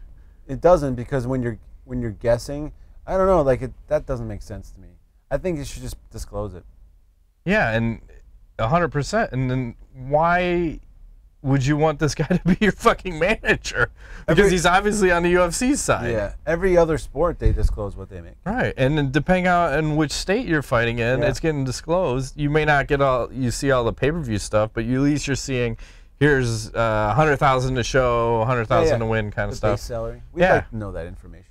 it doesn't, because when you're guessing, I don't know. Like that doesn't make sense to me. I think you should just disclose it. Yeah, and 100%. And then why would you want this guy to be your fucking manager? Because he's obviously on the UFC side. Yeah. Every other sport, they disclose what they make. Right. And then depending on which state you're fighting in, it's getting disclosed. You may not get you see all the pay-per-view stuff, but at least you're seeing, here's 100,000 to show, 100,000 to win kind of stuff. Base salary. We'd like to know that information.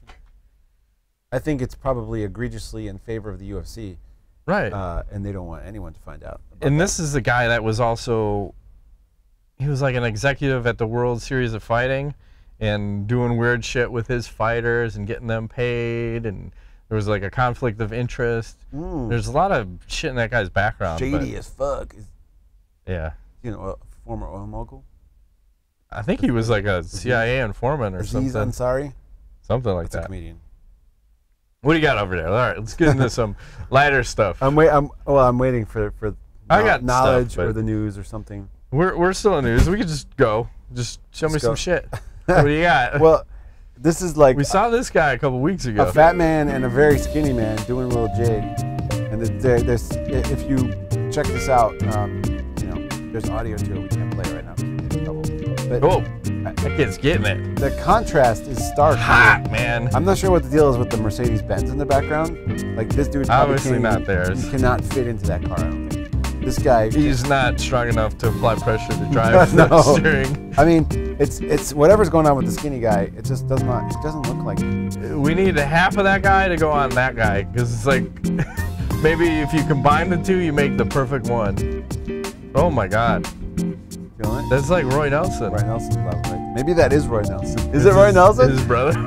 I think it's probably egregiously in favor of the UFC. Right. And they don't want anyone to find out. And this is the guy that was also, he was like an executive at the World Series of Fighting and doing weird shit with his fighters and getting them paid, and there was like a conflict of interest. There's a lot of shit in that guy's background. Shady as fuck. Yeah. You know, a former oil mogul? I think he was like a CIA informant or something. Ansari? Something like that. That's a comedian. What do you got over there? All right, let's get into some lighter stuff. I'm waiting for I got knowledge stuff, or the news or something. We're still in news. We could just go. Just show me some shit. What do you got? Well, this is like, we saw this guy a couple weeks ago. A fat man and a very skinny man doing little jade. And there's, if you check this out, you know, there's audio to it. We can't play it right now. But that kid's getting it. The contrast is stark. Hot, man. I'm not sure what the deal is with the Mercedes-Benz in the background. Like, this dude obviously not theirs. He cannot fit into that car, I don't think. This guy, he's not strong enough to apply pressure to drive the steering. I mean, it's whatever's going on with the skinny guy. It just doesn't look like it. We need half of that guy to go on that guy, because it's like maybe if you combine the two, you make the perfect one. Oh my God. Feeling it? That's like Roy Nelson. Roy Nelson's left, right? Maybe that is Roy Nelson. Is it Roy Nelson? His brother.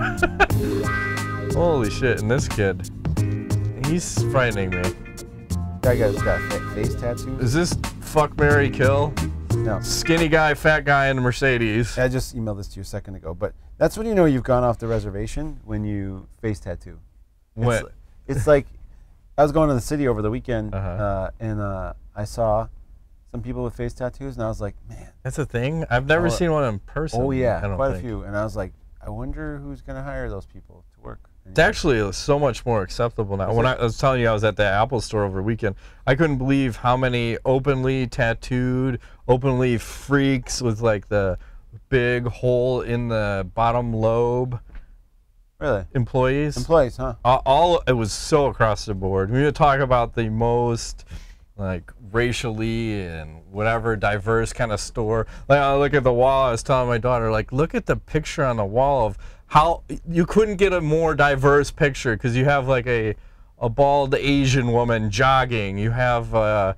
Holy shit! And this kid, he's frightening me. That guy's got a face tattoo. Is this fuck, marry, kill? No. Skinny guy, fat guy in a Mercedes. I just emailed this to you a second ago, but that's when you know you've gone off the reservation, when you face tattoo. What? It's like, I was going to the city over the weekend, and I saw some people with face tattoos, and I was like, man. That's a thing? I've never seen one in person. Oh yeah, quite a few. And I was like, I wonder who's going to hire those people to work. It's actually so much more acceptable now. When I was telling you I was at the Apple store over the weekend, I couldn't believe how many openly tattooed, openly freaks with like the big hole in the bottom lobe. Really? Employees. Employees, huh? It was so across the board. We would talk about the most like racially and whatever diverse kind of store. Like, I look at the wall, I was telling my daughter, like, look at the picture on the wall of how you couldn't get a more diverse picture, because you have like a a bald Asian woman jogging. You have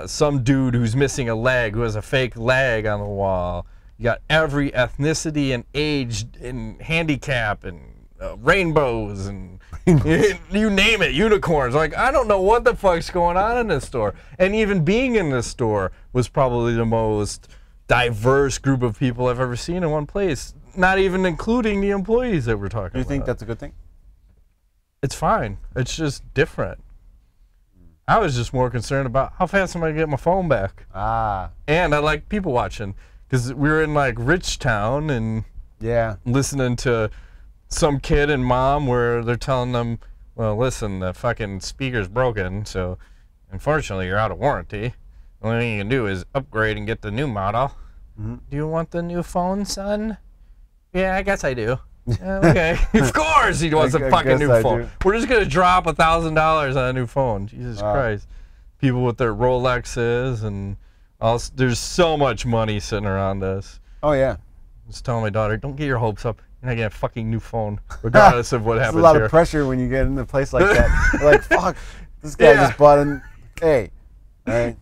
some dude who's missing a leg, who has a fake leg on the wall. You got every ethnicity and age and handicap and rainbows and you name it, unicorns. Like, I don't know what the fuck's going on in this store. And even being in this store was probably the most diverse group of people I've ever seen in one place. Not even including the employees that we're talking about. Do you think that's a good thing? It's fine. It's just different. I was just more concerned about how fast am I going to get my phone back. Ah. And I like people watching. Because we were in, like, Rich Town and listening to some kid and mom where they're telling them, well, listen, the fucking speaker's broken, so unfortunately you're out of warranty. The only thing you can do is upgrade and get the new model. Mm-hmm. Do you want the new phone, son? Yeah, I guess I do. Okay. Of course he wants a fucking new phone. We're just going to drop $1,000 on a new phone. Jesus Christ. People with their Rolexes and also, there's so much money sitting around us. Oh, yeah. I was telling my daughter, don't get your hopes up. You're not getting a fucking new phone, regardless of what happens here. There's a lot of pressure when you get in a place like that. You're like, fuck, this guy just bought an... Hey, all right?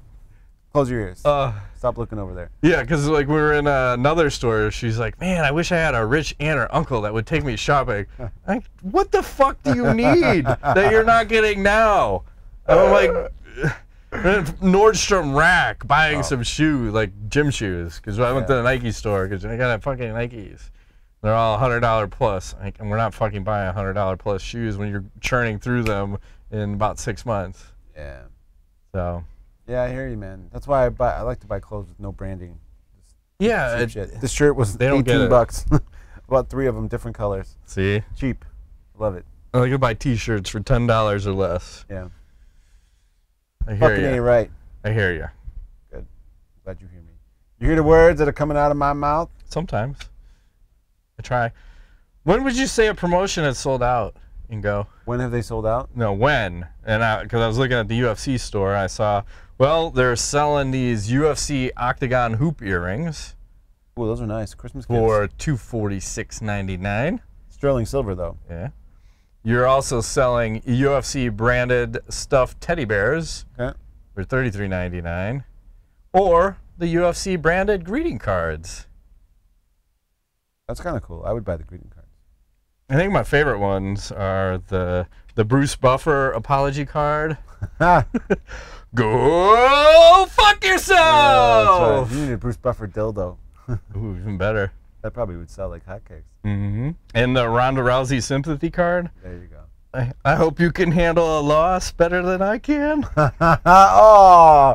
Close your ears. Stop looking over there. Yeah, because like we were in another store. She's like, man, I wish I had a rich aunt or uncle that would take me shopping. Like, what the fuck do you need that you're not getting now? And I'm like... Nordstrom Rack buying some shoes, like gym shoes, because I went to the Nike store because I got fucking Nikes. They're all $100 plus, and we're not fucking buying $100 plus shoes when you're churning through them in about 6 months. Yeah. So. Yeah, I hear you, man. That's why I like to buy clothes with no branding. Yeah. This shirt was $18. About 3 of them, different colors. See. Cheap. Love it. I like to buy T-shirts for $10 or less. Yeah. I hear you. Ain't right. I hear you. Good. Glad you hear me. You hear the words that are coming out of my mouth? Sometimes. I try. When would you say a promotion has sold out, Ingo? When have they sold out? No, when? And because I was looking at the UFC store, I saw, well, they're selling these UFC Octagon hoop earrings. Oh, those are nice. Christmas gifts. For $246.99. Sterling silver, though. Yeah. You're also selling UFC branded stuffed teddy bears for $33.99, or the UFC branded greeting cards. That's kind of cool. I would buy the greeting cards. I think my favorite ones are the Bruce Buffer apology card. Go fuck yourself! Yeah, that's right. You need a Bruce Buffer dildo. Ooh, even better. That probably would sell like hotcakes. Mm-hmm. And the Ronda Rousey sympathy card. There you go. I hope you can handle a loss better than I can. Oh.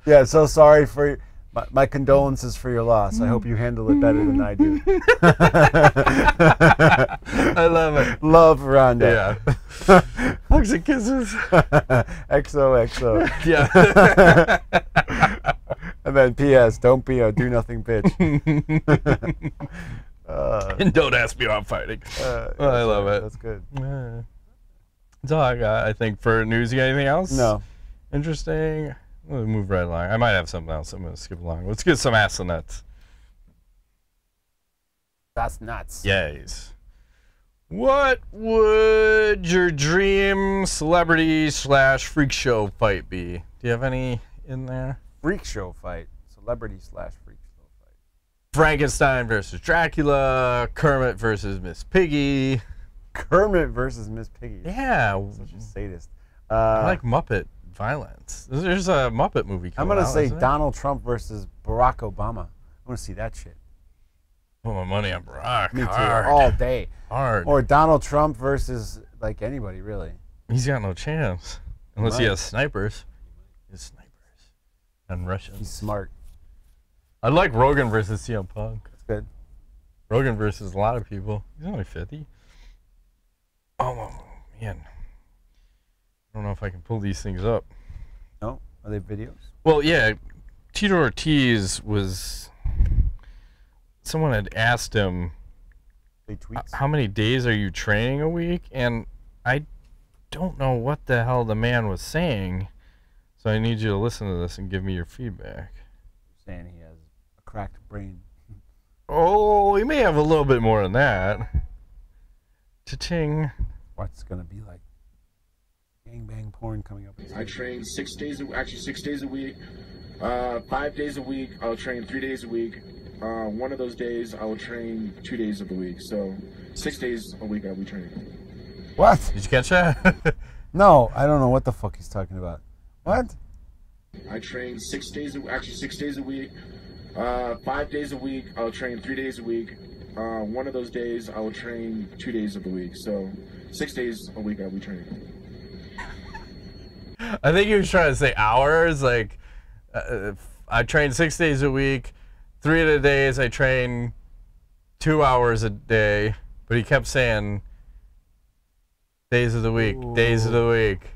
Yeah, so sorry for my condolences for your loss. I hope you handle it better than I do. I love it. Love Ronda. Yeah. Hugs and kisses. XOXO. Yeah. And then P.S. Don't be a do-nothing bitch. And don't ask me how I'm fighting. I love it. That's good. That's all I got, I think, for news. You got anything else? No. Interesting. We'll move right along. I might have something else. I'm going to skip along. Let's get some ass and nuts. That's nuts. Yes. What would your dream celebrity / freak show fight be? Do you have any in there? Freak show fight. Celebrity / freak show fight. Frankenstein versus Dracula. Kermit versus Miss Piggy. Kermit versus Miss Piggy. Yeah. Such a sadist. I like Muppet violence. There's a Muppet movie coming out. I'm going to say Donald Trump versus Barack Obama. I want to see that shit. Put my money on Barack. Me too. Hard. All day. Hard. Or Donald Trump versus like anybody, really. He's got no chance. Unless he has snipers. He has snipers. And Russians. He's smart. I'd like Rogan versus CM Punk. That's good. Rogan versus a lot of people. He's only 50. Oh, man. I don't know if I can pull these things up. No? Are they videos? Well, yeah. Tito Ortiz was... Someone had asked him, how many days are you training a week? And I don't know what the hell the man was saying. So I need you to listen to this and give me your feedback. You're saying he has a cracked brain. Oh, he may have a little bit more than that. Cha-ching. what's gonna be like gangbang porn coming up. I train 6 days, actually 6 days a week. 5 days a week, I'll train 3 days a week. One of those days, I will train 2 days of the week. So 6 days a week I'll be training. What? Did you catch that? No, I don't know what the fuck he's talking about. What? I train 6 days, actually 6 days a week. 5 days a week, I'll train 3 days a week. One of those days, I will train 2 days of the week. So 6 days a week I'll be training. I think he was trying to say hours. Like, I train 6 days a week. 3 of the days I train 2 hours a day. But he kept saying days of the week, days of the week.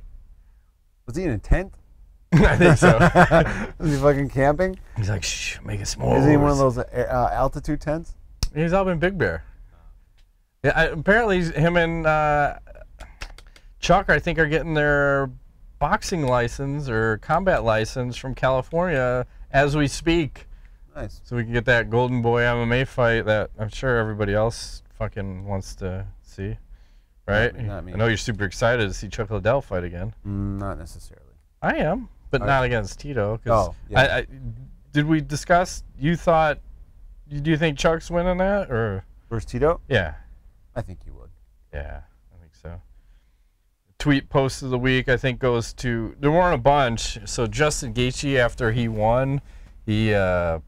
Was he in a tent? I think so. Was he fucking camping? He's like, shh, make it small. Is he in one of those altitude tents? He's up in Big Bear. Yeah, apparently him and Chuck, I think, are getting their boxing license or combat license from California as we speak. Nice. So we can get that Golden Boy MMA fight that I'm sure everybody else fucking wants to see. Right? Not me. I know you're super excited to see Chuck Liddell fight again. Not necessarily. I am, but not against Tito. Oh, yeah. Did we discuss, do you think Chuck's winning that? Or Versus Tito? Yeah. I think he would. Yeah, I think so. Tweet post of the week, I think, goes to, there weren't a bunch. So Justin Gaethje, after he won, he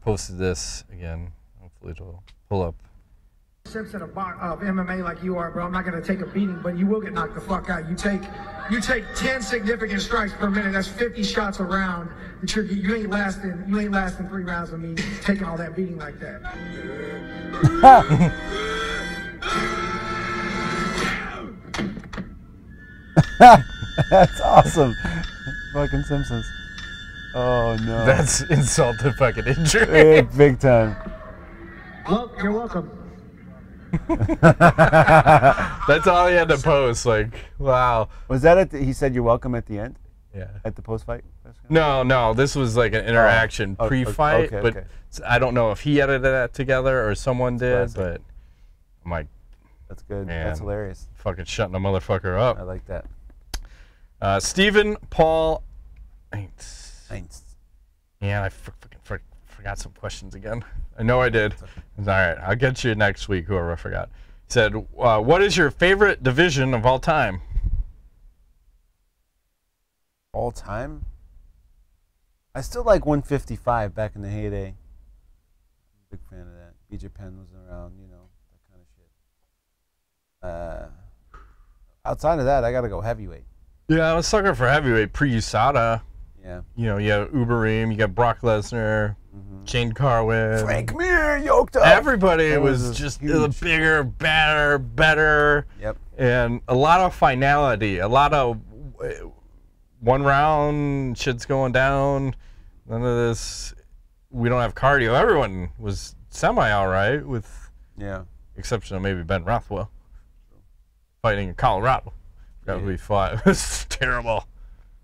posted this again. Hopefully it'll pull up. Simpson of MMA like you are, bro. I'm not gonna take a beating, but you will get knocked the fuck out. You take 10 significant strikes per minute. That's 50 shots a round. You ain't lasting 3 rounds of me taking all that beating like that. That's awesome. Fucking Simpsons. Oh no. That's insult to fucking injury. Big time. Well, you're welcome. That's all he had to post. Like, wow. Was that he said you're welcome at the end? Yeah. At the post-fight? No. This was like an interaction pre-fight, okay, but I don't know if he edited that together or someone did. But I'm like, that's good. Man, that's hilarious. Fucking shutting a motherfucker up. I like that. Stephen Paul Aints. Yeah, I forgot some questions again. I know I did. All right, I'll get you next week, whoever I forgot. He said, what is your favorite division of all time? All time? I still like 155 back in the heyday. Big fan of that. BJ Penn was around, you know, that kind of shit. Outside of that, I got to go heavyweight. Yeah, I was sucker for heavyweight pre-USADA. Yeah. You know, you have Uberim, you got Brock Lesnar, Shane Carwin. Frank Mir yoked up. Everybody was just bigger, better. Yep. And a lot of finality, a lot of one round, shit's going down. None of this, we don't have cardio. Everyone was semi all right with exception of maybe Ben Rothwell fighting in Colorado. That we fought. It was terrible.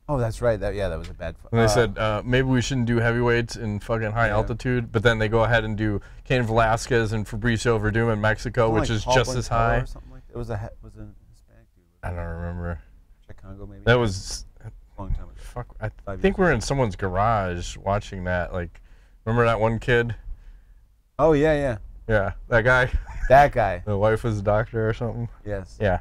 Oh, that's right. That was a bad fight. And they said maybe we shouldn't do heavyweights in fucking high altitude, but then they go ahead and do Cain Velasquez and Fabricio Verdum in Mexico, which is just as high. Or something like that. It was a Hispanic dude. I don't remember. Chicago, maybe. That was a long time ago. Fuck, I think we're in someone's garage watching that. Like, remember that one kid? Oh yeah. Yeah, that guy. That guy. The wife was a doctor or something. Yes. Yeah.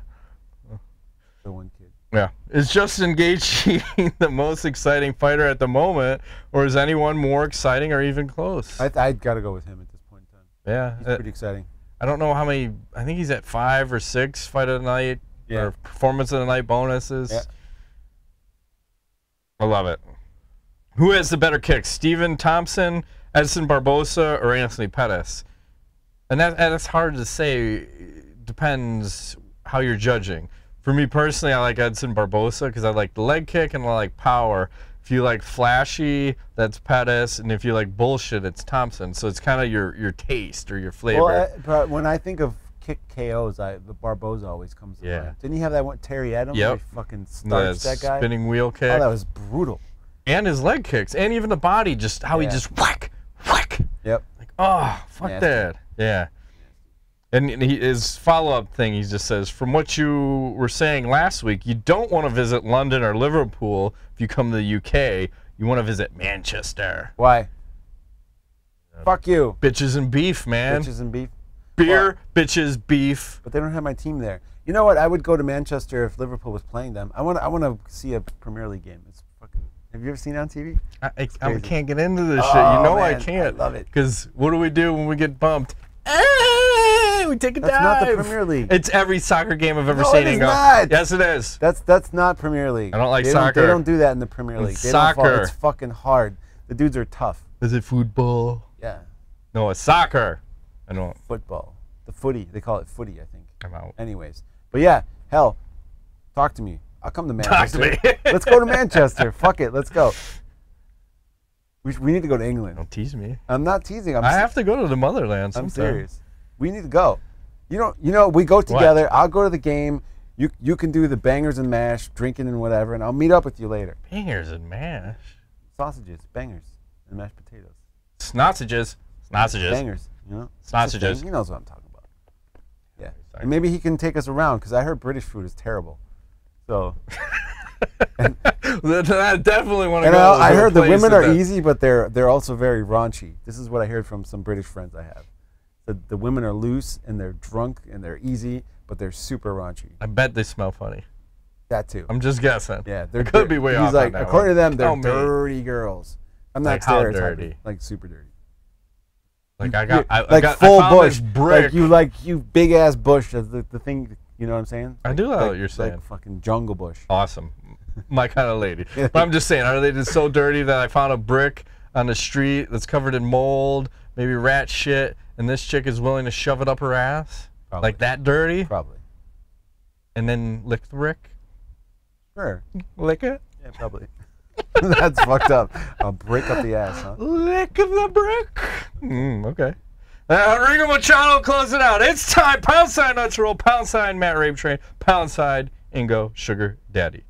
The one kid. Yeah. Is Justin Gaethje the most exciting fighter at the moment, or is anyone more exciting or even close? I got to go with him at this point in time. Yeah. He's pretty exciting. I don't know how many. I think he's at 5 or 6 fight of the night or performance of the night bonuses. Yeah. I love it. Who has the better kicks, Stephen Thompson, Edson Barbosa, or Anthony Pettis? And that's hard to say. Depends how you're judging. For me personally, I like Edson Barbosa because I like the leg kick and I like power. If you like flashy, that's Pettis, and if you like bullshit, it's Thompson. So it's kind of your taste or your flavor. Well, but when I think of kick KOs, the Barbosa always comes to mind. Didn't he have that one, Terry Adams? Yep. Where he fucking starched that guy? Spinning wheel kick. Oh, that was brutal. And his leg kicks, and even the body, just how he just whack. Yep. Like, oh, fuck that. Yeah. And his follow-up thing, he just says, from what you were saying last week, you don't want to visit London or Liverpool if you come to the UK. You want to visit Manchester. Why? Fuck you. Bitches and beef, man. Bitches and beef. Beer, bitches, beef. But they don't have my team there. You know what? I would go to Manchester if Liverpool was playing them. I want to see a Premier League game. It's fucking. Have you ever seen it on TV? I can't get into this shit. You know, man, I can't. I love it. Because what do we do when we get bumped? We take a dive. That's not the Premier League. It's every soccer game I've ever no, seen. It is not. Yes, it is. That's not Premier League. I don't like soccer. They don't do that in the Premier League. It's soccer. It's fucking hard. The dudes are tough. Is it football? Yeah. No, it's soccer. I don't. Football. The footy. They call it footy, I think. I'm out. Anyways. But yeah, hell, talk to me. I'll come to Manchester. Talk to me. Let's go to Manchester. Fuck it. Let's go. We need to go to England. Don't tease me. I'm not teasing. I have to go to the motherland sometime. I'm serious. We need to go. You know, we go together. What? I'll go to the game. You can do the bangers and mash, drinking and whatever, and I'll meet up with you later. Bangers and mash? Sausages, bangers, and mashed potatoes. Sausages. Sausages. Bangers, you know? Sausages. He knows what I'm talking about. Yeah. And maybe he can take us around, because I heard British food is terrible. So. I definitely want to go. I heard the women are easy, but they're also very raunchy. This is what I heard from some British friends I have. The women are loose and they're drunk and they're easy, but they're super raunchy. I bet they smell funny. That too. I'm just guessing. Yeah, they could be way off. He's like, on that according to them, Tell they're me. dirty girls. I'm not Like how stereotyping. dirty? Like super dirty. Like I got full bush. Brick. Like you big ass bush. That's the thing. You know what I'm saying? I do know what you're saying. Like fucking jungle bush. Awesome. My kind of lady. But I'm just saying, are they just so dirty that I found a brick on the street that's covered in mold, maybe rat shit, and this chick is willing to shove it up her ass? Probably. Like that dirty? Probably. And then lick the brick? Sure. Lick it? Yeah, probably. That's fucked up. I'll break up the ass, huh? Lick the brick. Okay. Rigo Machado, close it out. It's time. Pound sign Nuts Roll. Pound sign Matt Rape Train. Pound sign Ingo Sugar Daddy.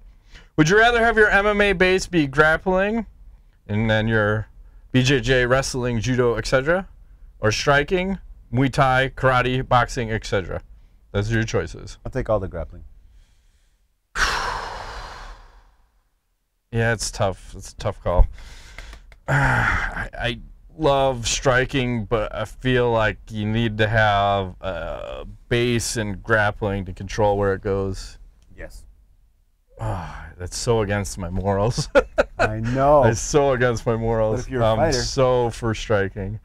Would you rather have your MMA base be grappling and then your BJJ, wrestling, judo, etc., or striking, Muay Thai, karate, boxing, etc.? Those are your choices. I'll take all the grappling. Yeah, it's tough. It's a tough call. I love striking, but I feel like you need to have a base in grappling to control where it goes. Yes. That's so against my morals. I know. It's so against my morals. But if you're a fighter. I'm so for striking.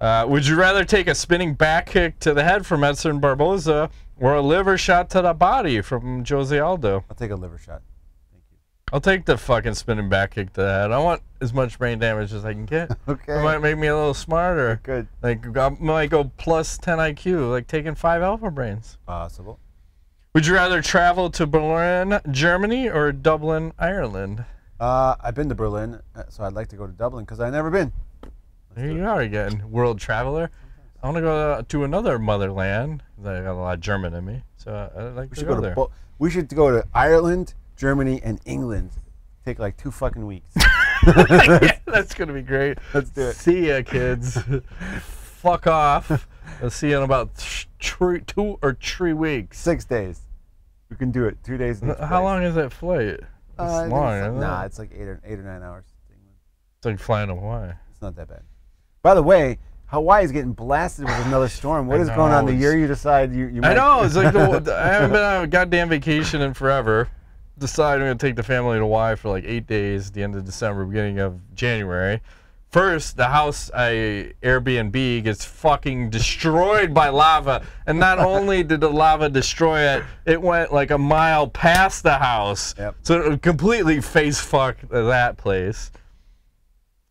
Would you rather take a spinning back kick to the head from Edson Barbosa or a liver shot to the body from Jose Aldo? I'll take a liver shot. Thank you. I'll take the fucking spinning back kick to the head. I want as much brain damage as I can get. Okay. It might make me a little smarter. Good. Like, I might go plus 10 IQ, like taking 5 alpha brains. Possible. Would you rather travel to Berlin, Germany, or Dublin, Ireland? I've been to Berlin, so I'd like to go to Dublin because I've never been. There you are again, world traveler. I want to go to another motherland. I got a lot of German in me, so I'd like to go there. We should go to Ireland, Germany, and England. Take like 2 fucking weeks. Yeah, that's gonna be great. Let's do it. See ya, kids. Fuck off. I'll see you in about 2 or 3 weeks. 6 days. We can do it. 2 days. How long is that flight? It's long, isn't it? Nah, it's like 8 or 9 hours. It's like flying to Hawaii. It's not that bad. By the way, Hawaii's getting blasted with another storm. What is going on? The year you decide you might... I know. It's like I haven't been on a goddamn vacation in forever. Decided I'm going to take the family to Hawaii for like 8 days at the end of December, beginning of January. First, the house I Airbnb gets fucking destroyed by lava. And not only did the lava destroy it, it went like a mile past the house. Yep. So it completely face fucked that place.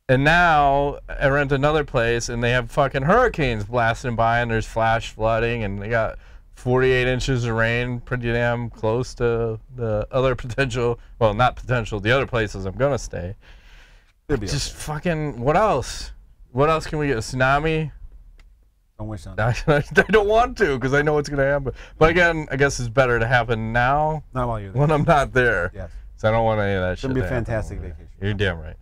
And now I rent another place and they have fucking hurricanes blasting by and there's flash flooding and they got 48 inches of rain, pretty damn close to the other potential, well, not potential, the other places I'm going to stay. Just fucking, what else? What else can we get? A tsunami? Don't wish on that. I don't want to because I know what's going to happen. But again, I guess it's better to happen now not while you're there. when I'm not there. Yes. So I don't want any of that shit. It's going to be a fantastic vacation. You're damn right.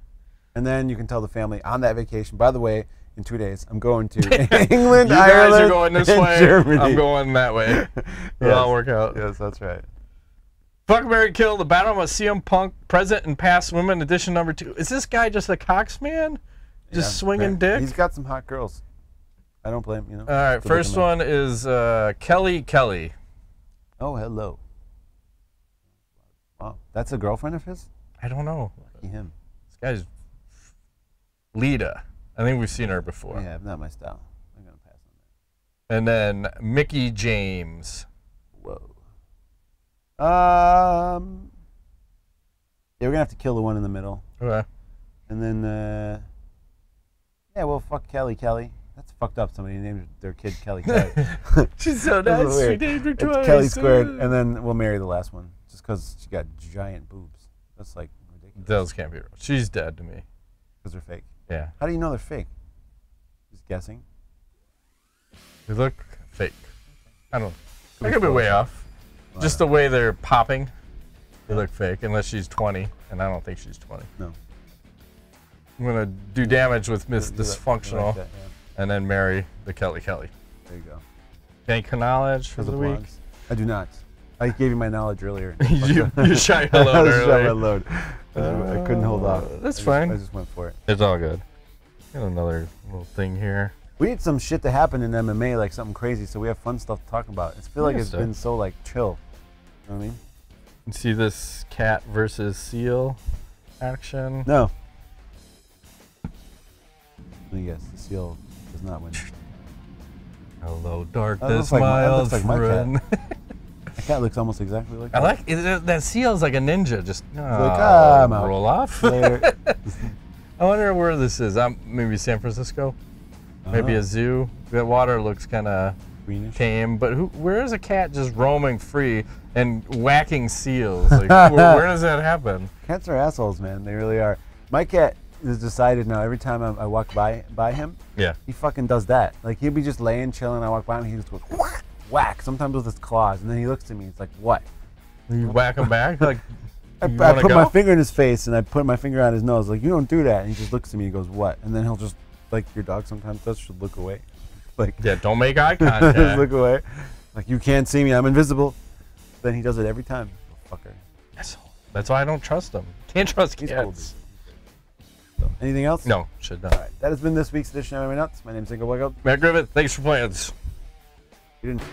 And then you can tell the family on that vacation, by the way, in 2 days, I'm going to England, you Ireland, guys are going this and way. Germany. I'm going that way. It'll all work out. Yes, that's right. Fuck, marry, kill. The battle of CM Punk, present and past women, edition number 2. Is this guy just a cox man? Just swinging dick? He's got some hot girls. I don't blame you know. All right, first one is Kelly. Oh, hello. Wow, that's a girlfriend of his? I don't know. Lucky him. This guy's Lita. I think we've seen her before. Yeah, not my style. I'm gonna pass on that. And then Mickey James. Whoa. Yeah, we're gonna have to kill the one in the middle. Okay. And then, yeah, well, fuck Kelly. That's fucked up. Somebody named their kid Kelly. She's so nice. She named her twice. It's Kelly squared, and then we'll marry the last one just because she got giant boobs. That's like ridiculous. Those can't be real. She's dead to me. Because they're fake. Yeah. How do you know they're fake? Just guessing. They look fake. I don't know. I could be way off. Wow. Just the way they're popping, they look fake, unless she's 20, and I don't think she's 20. No. I'm going to do damage with Miss Dysfunctional, like that, yeah. And then marry the Kelly. There you go. Any knowledge for the week? I do not. I gave you my knowledge earlier. you shot your load earlier. I load. I couldn't hold off. That's fine. I just went for it. It's all good. Got another little thing here. We need some shit to happen in MMA, like something crazy, so we have fun stuff to talk about. I feel like it's been so like chill. You know what I mean? You see this cat versus seal action? No. Let me guess. The seal does not win. Hello, darkness, my old friend. The cat looks almost exactly like I like it, that seal's like a ninja, just roll off. Later. I wonder where this is. Maybe San Francisco, maybe a zoo. The water looks kind of tame, but where is a cat just roaming free and whacking seals? Like, where does that happen? Cats are assholes, man. They really are. My cat has decided now. Every time I walk by him, yeah, he fucking does that. Like he'll be just laying, chilling. I walk by him, he just goes whack, whack. Sometimes with his claws, and then he looks at me. It's like, what? You whack him back? Like I put my finger in his face, and I put my finger on his nose. Like, you don't do that. And he just looks at me and goes, what? And then he'll just, like your dog sometimes does, should look away. Like, yeah, don't make eye contact. Just look away. Like, you can't see me. I'm invisible. Then he does it every time. Fucker. That's why I don't trust him. Can't trust cats. Cool. So, anything else? No, should not. All right, that has been this week's edition of MMA Nuts. My name is Ingo Blackout. Matt Griffith, thanks for playing this. You didn't.